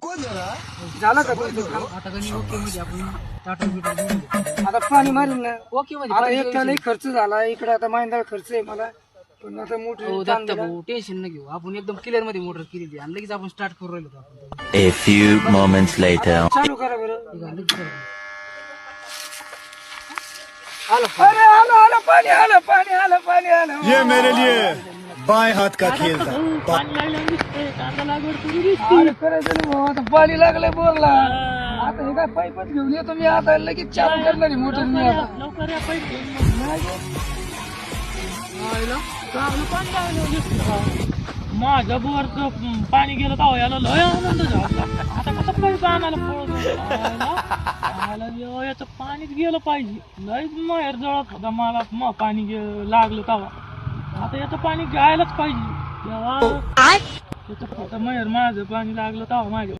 झालं का तुमचं काम? आता कधी ओके मध्ये आपण टाटा बिटा घेऊन घेऊ. आता पाणी मारेल ना ओके मध्ये आता पाहिजे एक त्याला खर्च झाला इकडे आता महिन्याला खर्च आहे मला पण आता हो, मोठं दत्ता भाऊ टेन्शन न घेऊ. आपण एकदम क्लिअर मध्ये मोटर केली आणि लगेच आपण स्टार्ट करू राहिलो आपण. A few moments later. चालू करा बरं. ठीक आहे, लगेच करू. अरे आलं आलं पाणी आलं पाणी आलं पाणी आलं ये मेरे लिए बाएं हाथ का खेल था अरे करायचं नाही भाऊ आता पाणी लागलंय बोलला आता हे काय पाईपच घेऊन येतो मी आता लगेच चालू करणार आहे मोटर मी आता माझ्या बोरचं पाणी गेलं तर याला लय आनंद झाला. आता कसं पैसा आणायला याचं पाणीच गेलं पाहिजे. लयच माहेर जळत होता मला पाणी लागलं तेव्हा. आता याचं पाणी घ्यायलाच पाहिजे. याचं माहेर माझं पाणी लागलं तेव्हा माझ्या